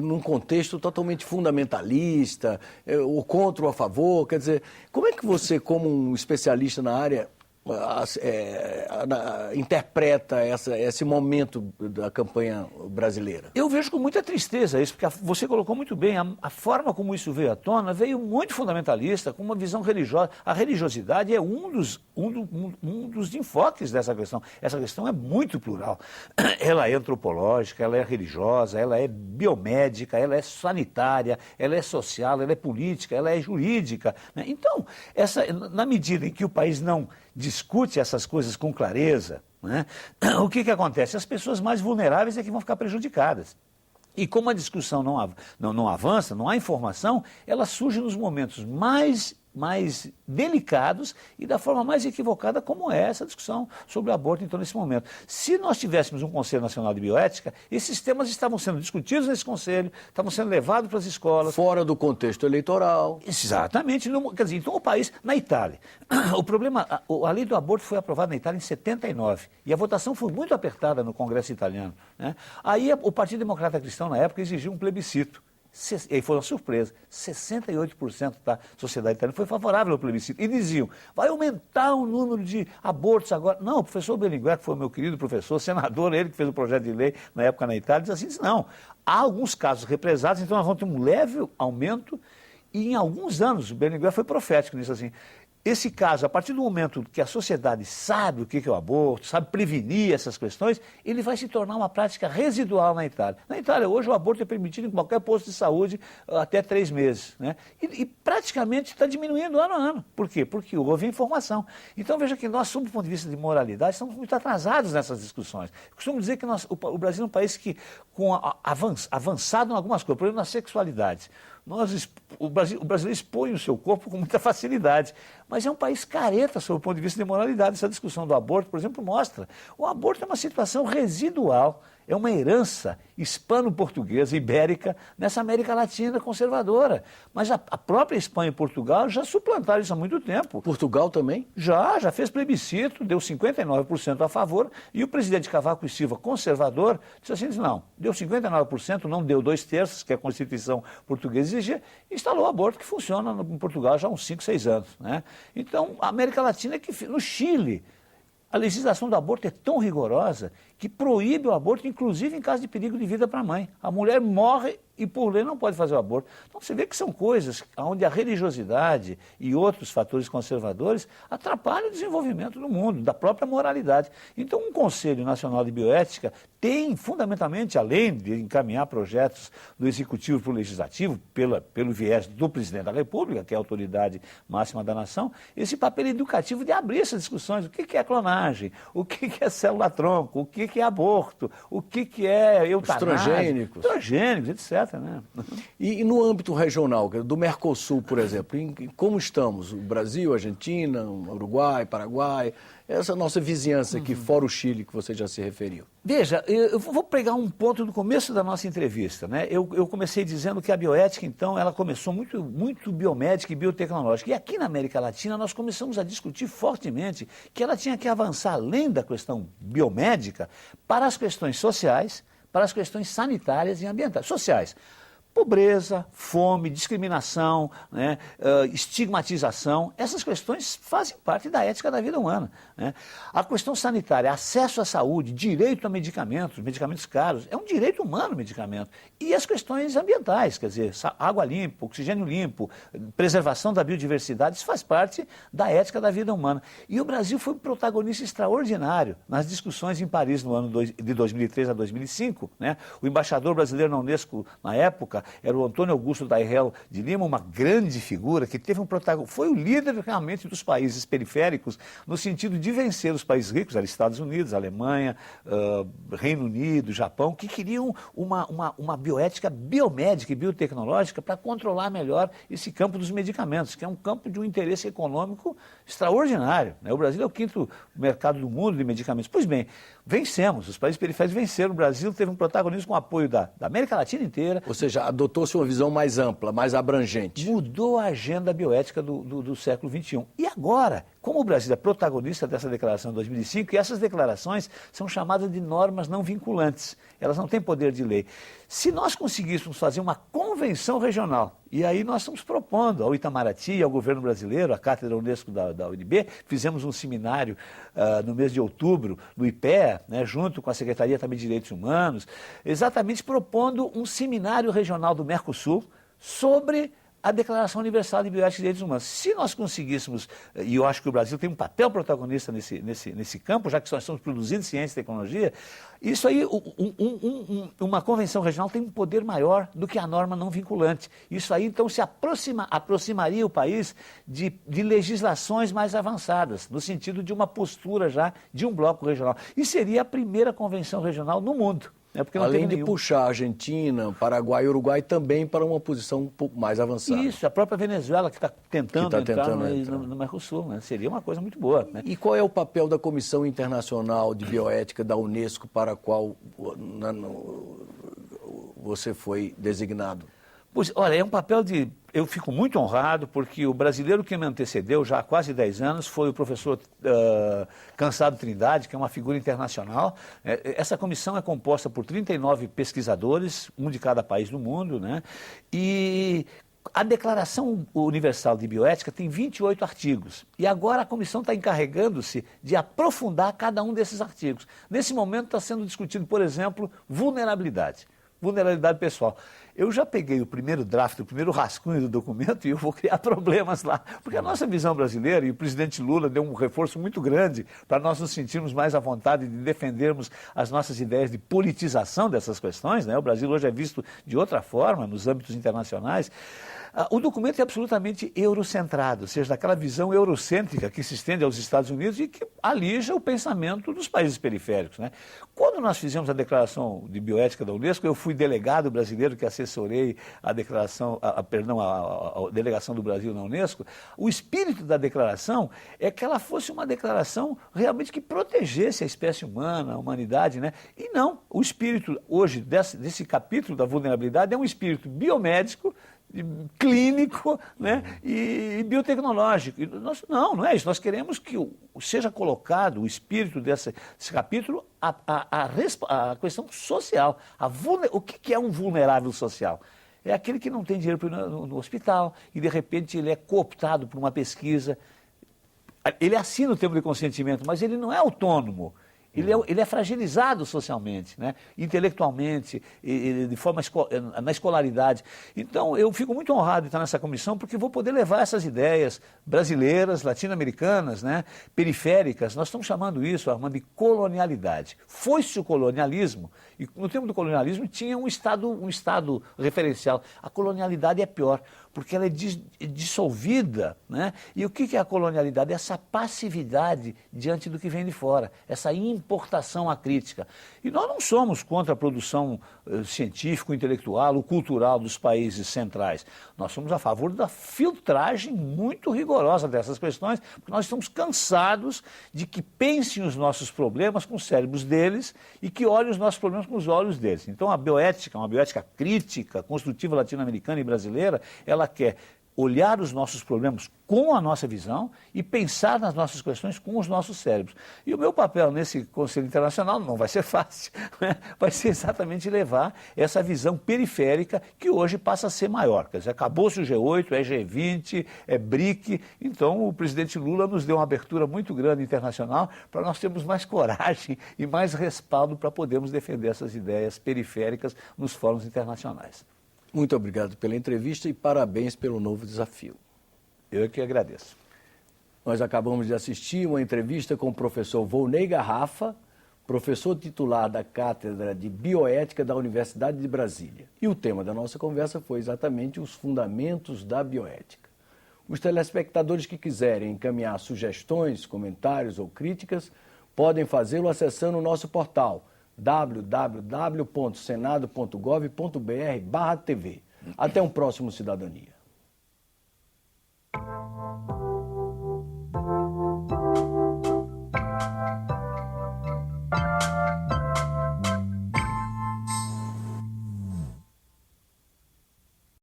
num contexto totalmente fundamentalista, ou contra ou a favor. Quer dizer, como é que você, como um especialista na área, interpreta esse momento da campanha brasileira? Eu vejo com muita tristeza isso, porque você colocou muito bem, a forma como isso veio à tona veio muito fundamentalista, com uma visão religiosa. A religiosidade é um dos enfoques dessa questão. Essa questão é muito plural. Ela é antropológica, ela é religiosa, ela é biomédica, ela é sanitária, ela é social, ela é política, ela é jurídica, né? Então, na medida em que o país não discute essas coisas com clareza, né? O que acontece? As pessoas mais vulneráveis é que vão ficar prejudicadas. E como a discussão não avança, não há informação, ela surge nos momentos mais delicados e da forma mais equivocada, como é essa discussão sobre o aborto, então, nesse momento. Se nós tivéssemos um Conselho Nacional de Bioética, esses temas estavam sendo discutidos nesse Conselho, estavam sendo levados para as escolas. Fora do contexto eleitoral. Exatamente. Quer dizer, então o país, na Itália, o problema, a lei do aborto foi aprovada na Itália em 79, e a votação foi muito apertada no Congresso italiano, né? Aí o Partido Democrata Cristão, na época, exigiu um plebiscito. E aí foi uma surpresa, 68% da sociedade italiana foi favorável ao plebiscito. E diziam, vai aumentar o número de abortos agora. Não, o professor Berlinguer, que foi o meu querido professor, senador, ele que fez o projeto de lei na época na Itália, diz não, há alguns casos represados, então nós vamos ter um leve aumento, e em alguns anos, o Berlinguer foi profético nisso assim. Esse caso, a partir do momento que a sociedade sabe o que é o aborto, sabe prevenir essas questões, ele vai se tornar uma prática residual na Itália. Na Itália, hoje, o aborto é permitido em qualquer posto de saúde até 3 meses, né? E praticamente está diminuindo ano a ano. Por quê? Porque houve informação. Então, veja que nós, sob o ponto de vista de moralidade, estamos muito atrasados nessas discussões. Eu costumo dizer que o Brasil é um país que, avançado em algumas coisas, por exemplo, na sexualidade. O brasileiro expõe o seu corpo com muita facilidade, mas é um país careta sob o ponto de vista de moralidade. Essa discussão do aborto, por exemplo, mostra. O aborto é uma situação residual, é uma herança hispano-portuguesa, ibérica, nessa América Latina conservadora. Mas a própria Espanha e Portugal já suplantaram isso há muito tempo. Portugal também? Já fez plebiscito, deu 59% a favor, e o presidente Cavaco e Silva, conservador, disse assim, não, deu 59%, não deu 2/3, que a Constituição portuguesa exigia, e instalou o aborto, que funciona em Portugal já há uns 5, 6 anos, né? Então, a América Latina, no Chile, a legislação do aborto é tão rigorosa que proíbe o aborto, inclusive em caso de perigo de vida para a mãe. A mulher morre e, por lei, não pode fazer o aborto. Então, você vê que são coisas onde a religiosidade e outros fatores conservadores atrapalham o desenvolvimento do mundo, da própria moralidade. Então, um Conselho Nacional de Bioética tem, fundamentalmente, além de encaminhar projetos do Executivo para o Legislativo, pelo viés do Presidente da República, que é a autoridade máxima da nação, esse papel educativo de abrir essas discussões. O que é clonagem? O que é célula-tronco? O que é aborto? O que é eutanásia? Transgênicos, etc. Né? E no âmbito regional, do Mercosul, por exemplo, como estamos? O Brasil, Argentina, Uruguai, Paraguai, essa nossa vizinhança aqui, fora o Chile, que você já se referiu. Veja, eu vou pegar um ponto do começo da nossa entrevista, né? Eu comecei dizendo que a bioética, então, ela começou muito biomédica e biotecnológica. E aqui na América Latina nós começamos a discutir fortemente que ela tinha que avançar além da questão biomédica para as questões sociais, para as questões sanitárias e ambientais. Sociais. Pobreza, fome, discriminação, né, estigmatização, essas questões fazem parte da ética da vida humana, né? A questão sanitária, acesso à saúde, direito a medicamentos caros, é um direito humano o medicamento. E as questões ambientais, quer dizer, água limpa, oxigênio limpo, preservação da biodiversidade, isso faz parte da ética da vida humana. E o Brasil foi um protagonista extraordinário nas discussões em Paris no ano de 2003 a 2005, né? O embaixador brasileiro na Unesco, na época, era o Antônio Augusto Dairel de Lima, uma grande figura que teve foi o líder realmente dos países periféricos no sentido de vencer os países ricos, eram Estados Unidos, Alemanha, Reino Unido, Japão, que queriam uma bioética biomédica e biotecnológica para controlar melhor esse campo dos medicamentos, que é um campo de um interesse econômico extraordinário, né? O Brasil é o 5º mercado do mundo de medicamentos. Pois bem, vencemos, os países periféricos venceram, o Brasil teve um protagonismo com o apoio da América Latina inteira. Ou seja, adotou-se uma visão mais ampla, mais abrangente. Mudou a agenda bioética do século XXI. E agora, como o Brasil é protagonista dessa declaração de 2005, e essas declarações são chamadas de normas não vinculantes, elas não têm poder de lei. Se nós conseguíssemos fazer uma convenção regional, e aí nós estamos propondo ao Itamaraty, ao governo brasileiro, à Cátedra Unesco da UNB, fizemos um seminário no mês de outubro, no IPEA, né, junto com a Secretaria também de Direitos Humanos, exatamente propondo um seminário regional do Mercosul sobre a Declaração Universal de Bioética e Direitos Humanos. Se nós conseguíssemos, e eu acho que o Brasil tem um papel protagonista nesse campo, já que nós estamos produzindo ciência e tecnologia, isso aí, uma convenção regional tem um poder maior do que a norma não vinculante. Isso aí, então, aproximaria o país de legislações mais avançadas, no sentido de uma postura já de um bloco regional. E seria a primeira convenção regional no mundo. Porque não além de puxar a Argentina, Paraguai e Uruguai também para uma posição um pouco mais avançada. Isso, a própria Venezuela que está tentando entrar no Mercosul, né? Seria uma coisa muito boa. Né? E qual é o papel da Comissão Internacional de Bioética da Unesco para a qual você foi designado? Pois, olha, é um papel de... Eu fico muito honrado porque o brasileiro que me antecedeu já há quase 10 anos foi o professor Cansado Trindade, que é uma figura internacional. Essa comissão é composta por 39 pesquisadores, um de cada país do mundo, né? E a Declaração Universal de Bioética tem 28 artigos. E agora a comissão está encarregando-se de aprofundar cada um desses artigos. Nesse momento está sendo discutido, por exemplo, vulnerabilidade pessoal. Eu já peguei o primeiro draft, o primeiro rascunho do documento e eu vou criar problemas lá. Porque a nossa visão brasileira, e o presidente Lula deu um reforço muito grande para nós nos sentirmos mais à vontade de defendermos as nossas ideias de politização dessas questões, né? O Brasil hoje é visto de outra forma nos âmbitos internacionais. O documento é absolutamente eurocentrado, ou seja, daquela visão eurocêntrica que se estende aos Estados Unidos e que alija o pensamento dos países periféricos, né? Quando nós fizemos a Declaração de Bioética da Unesco, eu fui delegado brasileiro que assessorei a delegação do Brasil na Unesco. O espírito da declaração é que ela fosse uma declaração realmente que protegesse a espécie humana, a humanidade, né? E não, o espírito hoje desse capítulo da vulnerabilidade é um espírito biomédico, clínico, né, e biotecnológico. E não é isso. Nós queremos que seja colocado o espírito desse capítulo a questão social. O que é um vulnerável social? É aquele que não tem dinheiro para ir no hospital e, de repente, ele é cooptado por uma pesquisa. Ele assina o termo de consentimento, mas ele não é autônomo. Ele é fragilizado socialmente, né? Intelectualmente, de forma na escolaridade. Então, eu fico muito honrado de estar nessa comissão, porque vou poder levar essas ideias brasileiras, latino-americanas, né? Periféricas. Nós estamos chamando isso de colonialidade. Foi-se o colonialismo, e no tempo do colonialismo tinha um estado referencial. A colonialidade é pior, porque ela é dissolvida, né? E o que é a colonialidade? Essa passividade diante do que vem de fora, essa importação acrítica. E nós não somos contra a produção científica, intelectual ou cultural dos países centrais. Nós somos a favor da filtragem muito rigorosa dessas questões, porque nós estamos cansados de que pensem os nossos problemas com os cérebros deles e que olhem os nossos problemas com os olhos deles. Então a bioética, uma bioética crítica, construtiva latino-americana e brasileira, ela quer olhar os nossos problemas com a nossa visão e pensar nas nossas questões com os nossos cérebros. E o meu papel nesse Conselho Internacional não vai ser fácil, né? Vai ser exatamente levar essa visão periférica que hoje passa a ser maior. Quer dizer, acabou-se o G8, é G20, é BRIC, então o presidente Lula nos deu uma abertura muito grande internacional para nós termos mais coragem e mais respaldo para podermos defender essas ideias periféricas nos fóruns internacionais. Muito obrigado pela entrevista e parabéns pelo novo desafio. Eu que agradeço. Nós acabamos de assistir uma entrevista com o professor Volney Garrafa, professor titular da Cátedra de Bioética da Universidade de Brasília. E o tema da nossa conversa foi exatamente os fundamentos da bioética. Os telespectadores que quiserem encaminhar sugestões, comentários ou críticas, podem fazê-lo acessando o nosso portal www.senado.gov.br/TV. Até um próximo Cidadania.